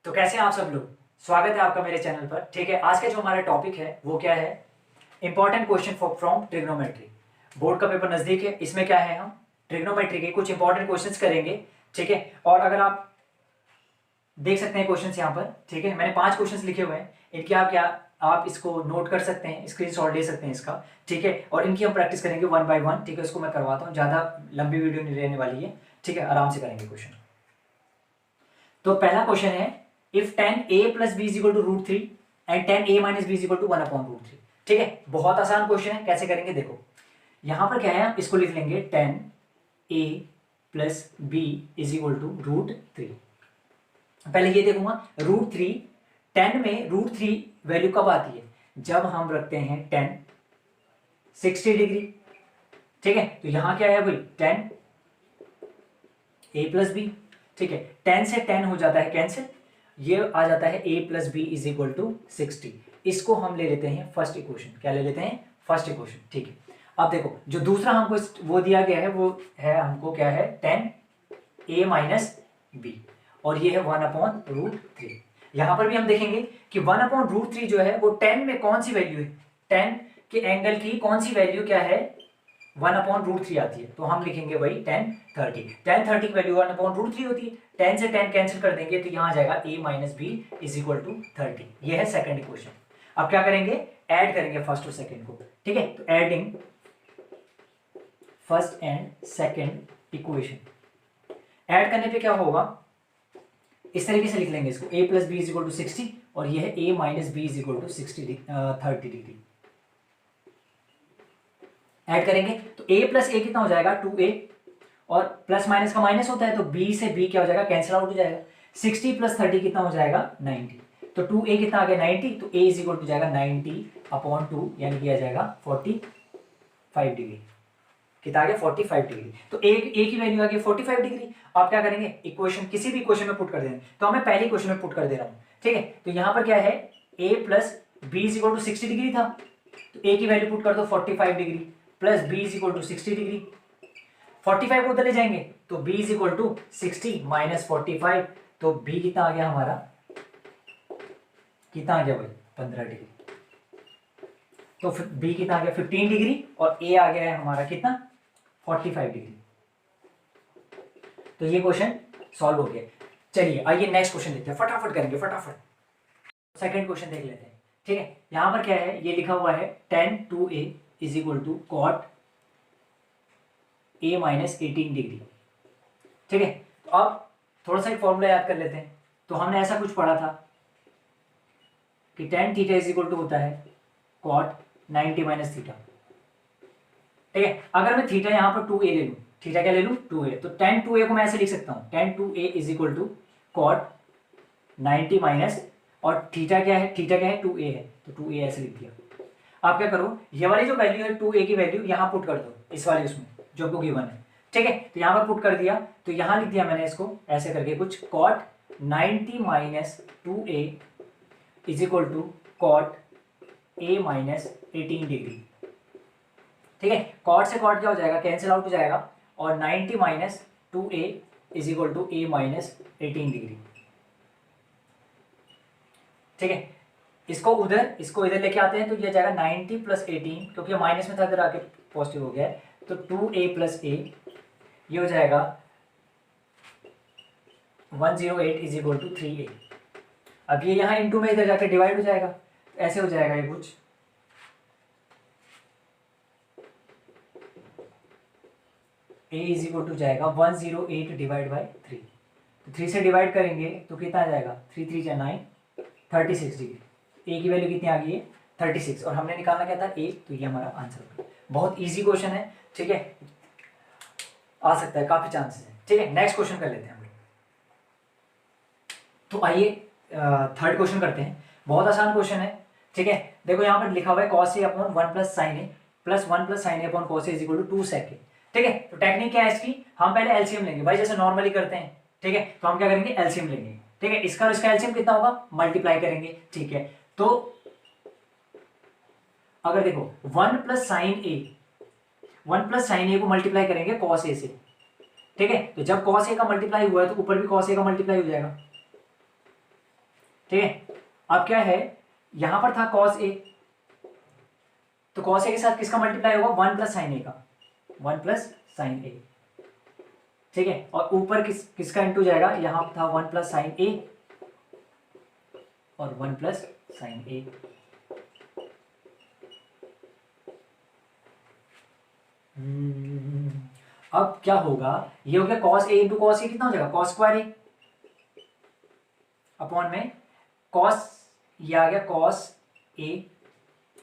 तो कैसे हैं आप सब लोग। स्वागत है आपका मेरे चैनल पर। ठीक है, आज का जो हमारा टॉपिक है वो क्या है, important question from trigonometry. Board का पेपर नजदीक है, इसमें क्या है, हम ट्रिग्नोमेट्री के कुछ इंपॉर्टेंट क्वेश्चंस करेंगे। ठीक है, और अगर आप देख सकते हैं क्वेश्चंस यहाँ पर, ठीक है, मैंने 5 क्वेश्चंस लिखे हुए हैं। इनके आप इसको नोट कर सकते हैं, स्क्रीनशॉट ले सकते हैं इसका। ठीक है, और इनकी हम प्रैक्टिस करेंगे 1 बाय 1। ठीक है, उसको मैं करवाता हूँ, ज़्यादा लंबी वीडियो नहीं रहने वाली है। ठीक है, आराम से करेंगे क्वेश्चन। तो पहला क्वेश्चन है, if tan a plus B is equal to root three and tan a minus B is equal to 1/√3। ठीक है, बहुत आसान क्वेश्चन है। कैसे करेंगे देखो, यहां पर क्या है, हम इसको लिख लेंगे tan a plus B is equal to root three. पहले ये देखूंगा रूट थ्री, टेन में रूट थ्री वैल्यू कब आती है, जब हम रखते हैं tan 60 डिग्री। ठीक है, तो यहां क्या है भाई, tan a प्लस बी। ठीक है, 10 से 10 हो जाता है कैंसिल, ये आ जाता है a plus B is equal to 60। इसको हम ले लेते हैं फर्स्ट इक्वेशन। क्या ले लेते हैं, फर्स्ट इक्वेशन। ठीक है, अब देखो जो दूसरा हमको वो दिया गया है वो है, हमको क्या है, tan a माइनस बी, और ये है 1/√3। यहां पर भी हम देखेंगे कि 1/√3 जो है वो 10 में कौन सी वैल्यू है, 10 के एंगल की कौन सी वैल्यू क्या है, 1/√3 आती है। तो हम लिखेंगे भाई tan 30 की वैल्यू 1/√3 होती है। 10 से 10 कैंसिल कर देंगे तो यहां आ जाएगा a minus B is equal to 30। ये है सेकंड इक्वेशन। अब क्या करेंगे, ऐड करेंगे फर्स्ट और सेकंड को। ठीक है, तो adding first and second equation. Add करने पे क्या होगा, इस तरीके से लिख लेंगे इसको, a plus B is equal to 60 और ये है a minus B is equal to 30 degree. Add करेंगे तो a प्लस ए कितना हो जाएगा, 2a, और प्लस माइनस का माइनस होता है तो b से b क्या हो जाएगा, कैंसिल आउट हो जाएगा। 60 प्लस 30 कितना हो जाएगा, 90। तो 2a कितना आ गया, 90, तो a इज इक्वल टू जाएगा 90/2, यानी कि आ जाएगा 45 डिग्री। कितना आ गया, 45 डिग्री। तो a की वैल्यू आ गई 45 डिग्री। आप क्या करेंगे, इक्वेशन किसी भी इक्वेशन में पुट कर देंगे। तो हमें पहले इक्वेशन में पुट कर दे रहा हूं। ठीक है, तो यहां पर क्या है, a plus B is equal to 60 degree था, तो a की वैल्यू पुट कर दो 45 degree, plus B is equal to 60 degree. 45 को उधर ले जाएंगे तो b is equal to 60 minus 45, तो b कितना आ गया हमारा, कितना आ गया भाई, 15 डिग्री। तो b कितना आ गया, 15 डिग्री, और a आ गया है हमारा कितना, 45 डिग्री। तो ये क्वेश्चन सॉल्व हो गया। चलिए आइए नेक्स्ट क्वेश्चन देखते हैं, फटाफट करेंगे फटाफट। सेकंड क्वेश्चन देख लेते हैं। ठीक है, यहां पर क्या है, ये लिखा हुआ है tan 2a is equal to cot a minus 18 degree. ठीक है, तो अब थोड़ा सा एक फॉर्मूला याद कर लेते हैं। तो हमने ऐसा कुछ पढ़ा था कि tan theta is equal to होता है कॉट 90 माइनस थीटा। ठीक है, अगर मैं थीटा यहां पर 2a ले लूं, थीटा क्या ले लूं, 2a, तो tan 2a को मैं ऐसे लिख सकता हूं, tan 2a is equal to cot 90 minus, और थीटा क्या है, थीटा क्या है, 2a है, तो 2a ऐसे लिख दिया। आप क्या करो, ये वाली जो वैल्यू है 2a की वैल्यू यहां पुट कर दो, इस वाले उसमें जो आपको गिवन है। ठीक है, तो यहां पर पुट कर दिया, तो यहां लिख दिया मैंने इसको ऐसे करके कुछ, cot 90 minus 2a is equal to cot a minus 18 degree. ठीक है, कॉट से कॉट क्या हो जाएगा, कैंसिल आउट हो जाएगा, और 90 minus 2a is equal to a minus 18 degree. ठीक है, इसको इधर लेके आते हैं तो ये जाएगा 90 प्लस 18, क्योंकि माइनस में था इधर आके पॉजिटिव हो गया है, तो 2a प्लस a, ये हो जाएगा 108 इज इक्वल टू 3a। अब ये यहाँ इंटू में इधर जाकर डिवाइड हो जाएगा, ऐसे हो जाएगा ये कुछ, a इज इक्वल टू जाएगा 108 डिवाइड बाई 3। तो 3 से डिवाइड करेंगे तो कितना आ जाएगा, 3 3 जा 9, 36 डिग्री। a की वैल्यू कितनी आ गई है, 36, और हमने निकालना क्या था, a, तो ये हमारा आंसर। बहुत इजी क्वेश्चन है। ठीक है, आ सकता है, काफी चांसेस है। ठीक है, नेक्स्ट क्वेश्चन कर लेते हैं हम लोग। तो आइए थर्ड क्वेश्चन करते हैं, बहुत आसान क्वेश्चन है। ठीक है, देखो यहाँ पर लिखा हुआ है cos a upon 1 plus sine A plus 1 plus sine A upon cos a is equal to 2 sec a। ठीक है, तो टेक्निक क्या है इसकी, हम पहले एलसीएम लेंगे भाई, जैसे नॉर्मली करते हैं। ठीक है, तो हम क्या करेंगे, एलसीएम लेंगे। ठीक है, इसका और इसका एलसीएम कितना होगा, मल्टीप्लाई करेंगे। ठीक है, तो अगर देखो 1 प्लस साइन ए को मल्टीप्लाई करेंगे cos a से। ठीक है, तो जब cos a का मल्टीप्लाई हुआ है तो ऊपर भी cos a का मल्टीप्लाई हो जाएगा। ठीक है। अब क्या है, यहां पर था कॉस ए, तो कॉस ए के साथ किसका मल्टीप्लाई होगा, 1 प्लस साइन ए का, 1 प्लस साइन ए, ठीक है। और ऊपर किसका इंटू जाएगा, यहां था 1 प्लस साइन ए और 1 प्लस साइन ए। अब क्या होगा, ये हो गया cos A into cos A, कितना हो जाएगा कॉस स्क्वायर ए अपॉन में कॉस, ये आ गया कॉस ए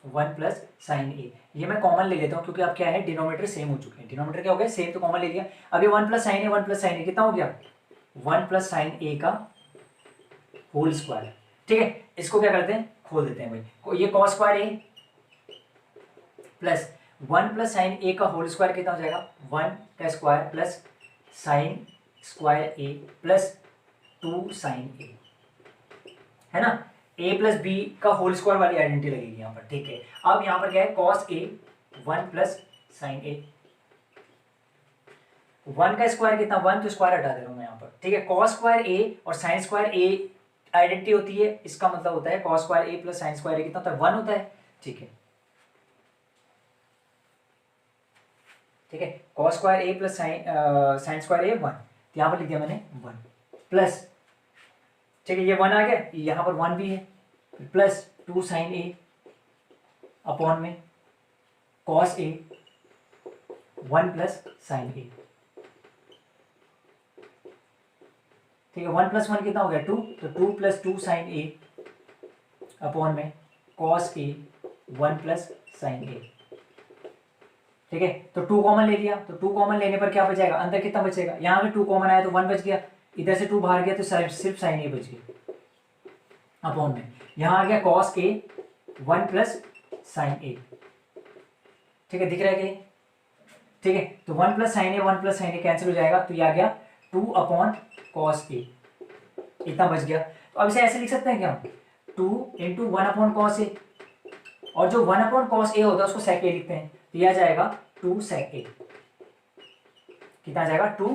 1 प्लस साइन ए। ये मैं कॉमन ले लेता हूँ क्योंकि अब क्या है, डिनोमीटर सेम हो चुके हैं, डिनोमीटर क्या हो गया सेम, तो कॉमन ले लिया। अब ये 1 प्लस साइन ए, 1 प्लस साइन ए कितना हो गया, 1 प्लस साइन ए का होल स्क्वायर, ठीक है। इसको क्या करते हैं, खोल देते हैं भाई, ये cos square A plus 1 plus sine A का होल स्क्वायर कितना हो जाएगा, 1 का स्क्वायर प्लस साइन स्क्वायर ए प्लस 2 साइन ए, है ना। a प्लस बी का होल स्क्वायर वाली आइडेंटिटी लगेगी यहाँ पर, ठीक है। अब यहाँ पर क्या है, कॉस ए 1 प्लस साइन ए, 1 का स्क्वायर कितना, 1 तो स्क्वायर हटा दे रहा हूँ मैं यहाँ पर, ठीक है। कॉस स्क्वायर ए और साइन स्क्वायर ए आइडेंटिटी होती है, इसका मतलब होता है कॉस स्क्वायर ए प्लस साइन स्क्वायर ए कितना होता है, 1 होता है, ठीक है। ठीक है, कॉस स्क्वायर ए प्लस साइन स्क्वायर ए 1, यहाँ पर लिख दिया मैंने 1 प्लस, ठीक है, ये 1 आ गया, यहाँ पर 1 भी है, प्लस 2 साइन ए अपॉन में कॉस ए 1 प्लस साइन ए, ठीक है। 1 प्लस 1 कितना हो गया 2, तो 2 प्लस 2 साइन ए अपॉन में कॉस ए 1 प्लस साइन ए, ठीक है। तो 2 कॉमन ले लिया, तो 2 कॉमन लेने पर क्या बचेगा, अंदर कितना बचेगा, यहाँ पे 2 कॉमन आया तो 1 बच गया, इधर से 2 बाहर गया तो सिर्फ साइन ए बच गया अपॉन में, यहाँ आ गया कॉस ए 1 प्लस साइन ए, ठीक है, दिख रहा है कि, ठीक है। तो 1 प्लस साइन ए 1 प्लस साइन ए कैंसिल हो जाएगा, तो ये आ गया 2 अपॉन कॉस ए, इतना बच गया। तो अब इसे ऐसे लिख सकते हैं क्या, 2 इंटू 1 अपॉन कॉस ए, और जो 1 अपॉन कॉस ए होता है उसको सेक ए लिखते हैं, तो यह आ जाएगा 2 सेक ए, कितना आ जाएगा 2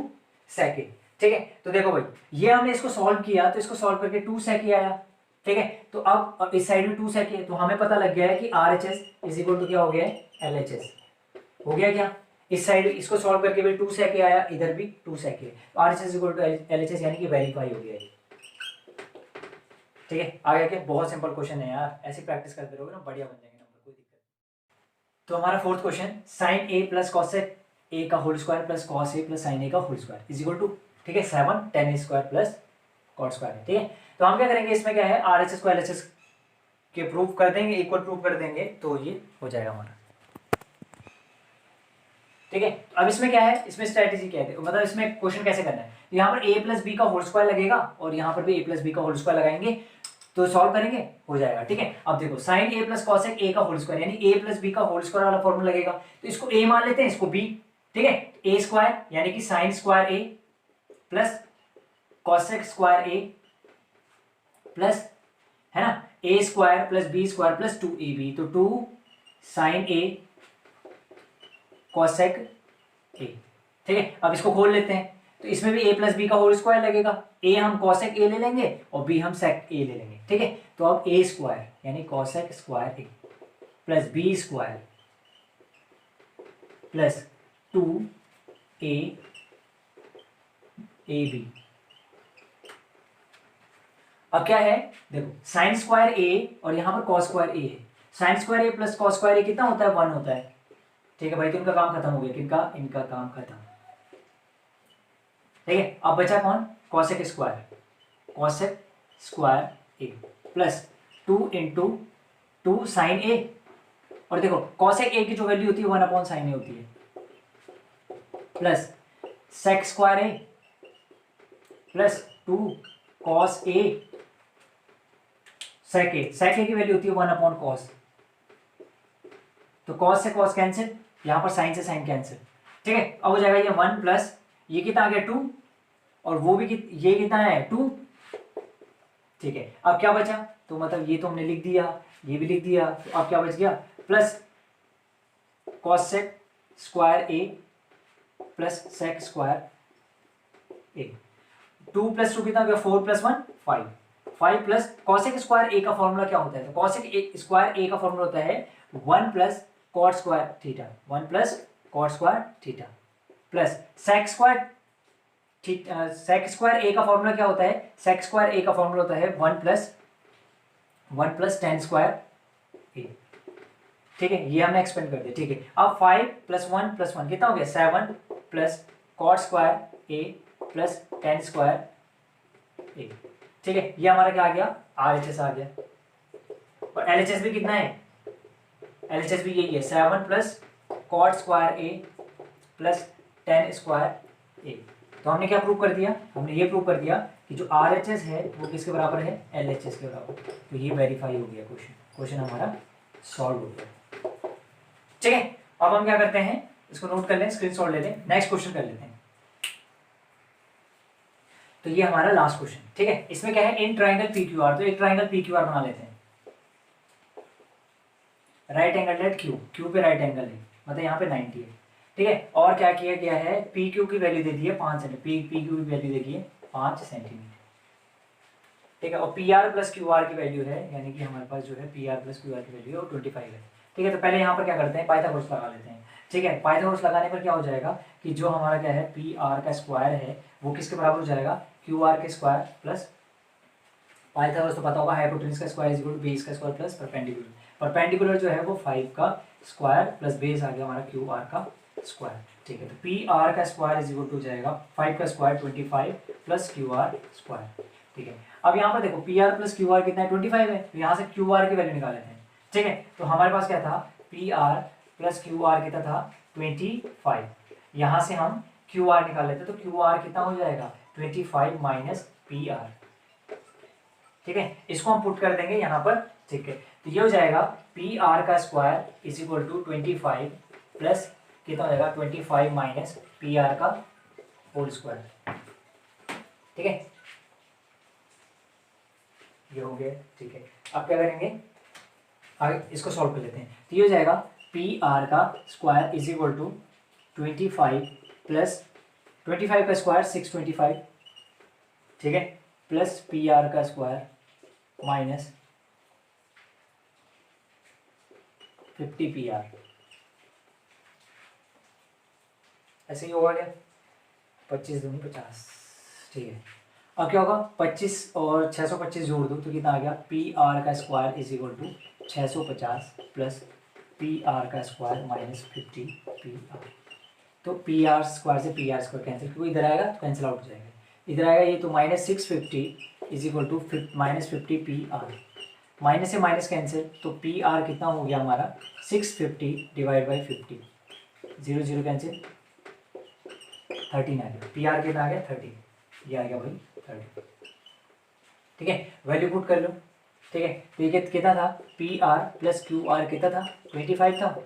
सेक ए, ठीक है। तो देखो भाई, ये हमने इसको सॉल्व किया, तो इसको सॉल्व करके 2 सेक ए आया, ठीक है। तो अब इस साइड में 2 सेक ए, तो हमें पता लग गया है कि RHS इज इक्वल टू क्या हो गया है, LHS हो गया क्या, इस साइड इसको सॉल्व करके भी 2 सेक ए आया, इधर भी 2 सेक ए, तो RHS is equal to LHS यानी कि वेरीफाई हो गया है, ठीक है। आ गया क्या, बहुत सिंपल क्वेश्चन है यार, ऐसी प्रैक्टिस करते रहोगे ना बढ़िया बन जाएंगे नंबर, कोई दिक्कत नहीं। तो हमारा fourth question, sine A plus cosec A का whole square plus cos A plus sine A का whole square is equal to, ठीक है, 7 tan A square plus cot square है, ठीक है। तो हम क्या करेंगे, इसमें क्या है, RHS को LHS के प्रूफ कर देंगे, इक्वल प्रूफ कर देंगे, तो ये हो जाएगा हमारा, ठीक है। अब इसमें क्या है, इसमें स्ट्रेटेजी क्या है, मतलब इसमें क्वेश्चन कैसे करना है, यहाँ पर a प्लस बी का होल स्क्वायर लगेगा और यहाँ पर भी a प्लस बी का होल स्क्वायर लगाएंगे, तो सॉल्व करेंगे, हो जाएगा, ठीक है। अब देखो, sine A plus cosec A का होल स्क्वायर यानी a प्लस बी का होल स्क्वायर वाला फॉर्मूला लगेगा, तो इसको a मान लेते हैं, इसको b, ठीक है। a स्क्वायर यानी कि sine square a plus cosec square a plus, है ना, a square plus b square plus 2ab, तो 2 साइन a कॉसेक ए, ठीक है। अब इसको खोल लेते हैं, तो इसमें भी a प्लस बी का होल स्क्वायर लगेगा, a हम कॉसेक a ले लेंगे और b हम सेक a ले लेंगे, ठीक है। तो अब a स्क्वायर यानी cosec square a plus b square plus 2a ab, अब क्या है, देखो साइन स्क्वायर a और यहाँ पर कॉस स्क्वायर a है, sine square a plus cos square a कितना होता है, 1 होता है, ठीक है भाई। तो इनका काम खत्म हो गया, किनका, इनका काम खत्म, ठीक है। अब बचा कौन, कॉसेक स्क्वायर ए प्लस 2 इंटू 2 साइन ए, और देखो कॉसेक ए की जो वैल्यू होती है 1 अपॉन साइन ए होती है, plus sec square A plus 2 cos A सेक ए की वैल्यू होती है 1 अपॉन कॉस, तो कॉस से कॉस कैंसिल, यहां पर साइन से साइन कैंसिल, ठीक है। अब हो जाएगा ये 1 प्लस ये कितना आ गया 2, और वो भी ये कितना है 2, ठीक है। अब क्या बचा, तो मतलब ये तो हमने लिख दिया, ये भी लिख दिया, तो अब क्या बच गया, प्लस कॉसेक स्क्वायर ए प्लस सेक स्क्वायर ए, 2 प्लस 2 कितना हो गया 4 plus 1 5, 5 plus cosec square A का फॉर्मूला क्या होता है, तो कॉसेक स्क्वायर ए का फॉर्मूला होता है 1 plus cot square theta, 1 plus cot square theta plus sec square sec square A का फॉर्मूला क्या होता है, सेक स्क्वायर ए का फॉर्मूला होता है 1 प्लस टेन स्क्वायर ए। ठीक है, ये हमने एक्सपेंड कर दिया। ठीक है, अब 5 प्लस 1 प्लस 1 कितना हो गया 7 प्लस कॉट स्क्वायर ए प्लस टेन स्क्वायर ए। ठीक है, ये हमारा क्या आ गया RHS आ गया, और LHS भी कितना है, LHS भी यही है 7 प्लस कॉट स्क्वायर ए प्लस टेन स्क्वायर ए। तो हमने क्या प्रूव कर दिया, हमने ये प्रूव कर दिया कि जो RHS है वो किसके बराबर है, LHS के बराबर। तो ये वेरीफाई हो गया, क्वेश्चन हमारा सॉल्व हो गया। ठीक है, अब हम क्या करते हैं, इसको नोट कर लें, स्क्रीनशॉट ले लें, नेक्स्ट क्वेश्चन कर लेते हैं। तो ये हमारा लास्ट क्वेश्चन। ठीक है, इसमें क्या है, इन ट्राइंगल PQR, तो एक ट्राइंगल PQR बना लेते हैं। राइट एंगल एट क्यू पे राइट एंगल है, मतलब यहाँ पे 90 है। ठीक है, और क्या किया गया है, PQ की वैल्यू दे दी है 5 सेंटीमीटर, PQ की वैल्यू दे दी है 5 सेंटीमीटर। ठीक है, और PR प्लस QR की वैल्यू है, यानी कि हमारे पास जो है PR प्लस QR की वैल्यू है 25 है। ठीक है, तो पहले यहाँ पर क्या करते हैं, पाइथागोरस लगा लेते हैं। ठीक है, पाइथागोरस लगाने पर क्या हो जाएगा कि जो हमारा क्या है PR का स्क्वायर है वो किसके बराबर हो जाएगा, QR के स्क्वायर प्लस पाइथागोरस तो पता होगा हाइपोटेन्यूज का square is equal to base का स्क्वायर प्लस परपेंडिकुलर। परपेंडिकुलर जो है वो 5 का स्क्वायर प्लस बेस आ गया हमारा QR का स्क्वायर। ठीक है, तो PR का स्क्वायर इज इक्वल टू हो जाएगा 5 का स्क्वायर 25 प्लस QR स्क्वायर। ठीक है, अब यहाँ पर देखो PR प्लस QR कितना है 25 है, तो यहाँ से QR की वैल्यू निकाल लेते हैं। ठीक है, तो हमारे पास क्या था, PR प्लस QR कितना था 25, यहाँ से हम QR निकाल लेते तो QR कितना हो जाएगा 25 माइनस PR। ठीक है, इसको हम पुट कर देंगे यहाँ पर। ठीक है, तो ये हो जाएगा PR का square is equal to 25 plus कितना हो जाएगा 25 माइनस PR का होल स्क्वायर। ठीक है, ये हो गया। ठीक है, अब क्या करेंगे, आगे इसको सॉल्व कर लेते हैं। तो ये हो जाएगा PR का square is equal to 25 plus 25 का स्क्वायर 625। ठीक है, प्लस PR का स्क्वायर माइनस 50 PR, ऐसे ही होगा क्या, 25 दूनी 50। ठीक है, अब क्या होगा 25 और 625 जोड़ दो तो कितना आ गया, PR का square is equal to 650 plus PR का स्क्वायर माइनस 50 PR। तो PR स्क्वायर से PR स्क्वायर कैंसिल, क्योंकि इधर आएगा तो कैंसिल आउट हो जाएगा, इधर आएगा ये तो minus 650 is equal to minus 50 PR, minus से माइनस कैंसिल, तो PR कितना हो गया हमारा 650 डिवाइड बाई 50, 0 0 कैंसिल 13 आ गया, PR कितना आ गया 30, ये आ गया भाई 30। ठीक है, वैल्यू पुट कर लो। ठीक है, तो ये कितना था, PR प्लस QR कितना था 25 था।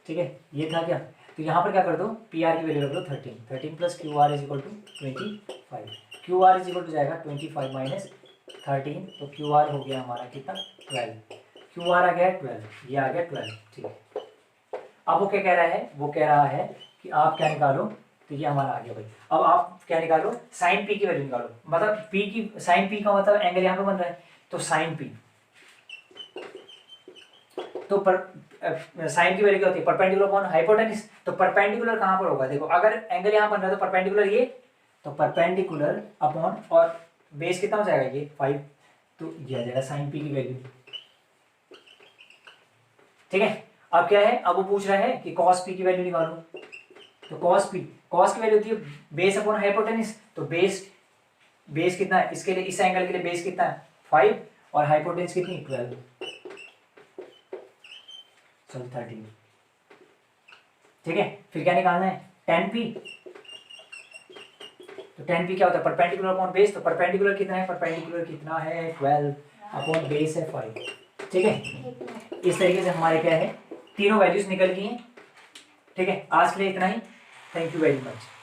ठीक है, ये था क्या, तो यहाँ पर क्या कर दो, PR की वैल्यू रख दो 13 plus QR is equal to 25, QR is equal to जाएगा 25 माइनस 13, तो QR हो गया हमारा कितना 12, QR आ गया 12, ये आ गया 12। ठीक है, अब वो क्या कह रहा है, वो कह रहा है कि आप क्या निकालो, तो ये हमारा आ गया भाई। अब आप क्या निकालो, साइन P की वैल्यू निकालो, मतलब P की साइन P का मतलब एंगल यहाँ पे बन रहा है, तो साइन P, तो साइन की वैल्यू क्या होती है, परपेंडिकुलर अपॉन हाइपोटेन्यूज। तो परपेंडिकुलर कहाँ पर होगा, देखो अगर एंगल यहाँ बन रहा है तो परपेंडिकुलर ये, तो परपेंडिकुलर अपॉन और बेस कितना हो जाएगा ये 5, तो ये आ जाएगा साइन P की वैल्यू। ठीक है, अब क्या है, अब वो पूछ रहा है कि cos P की वैल्यू निकालो, तो cos की वैल्यू होती है बेस अपॉन हाइपोटेन्यूज, तो बेस कितना है, इसके लिए इस एंगल के लिए बेस कितना है 5 और हाइपोटेन्यूज कितनी 12, चलो 13। ठीक है, फिर क्या निकालना है tan P, तो tan P क्या होता है परपेंडिकुलर अपॉन बेस, तो परपेंडिकुलर कितना है, परपेंडिकुलर कितना है 12 अपॉन बेस है 5। ठीक है, इस तरीके से हमारे क्या है तीनों वैल्यूज निकल गई हैं। ठीक है, आज के लिए इतना ही, थैंक यू वेरी मच।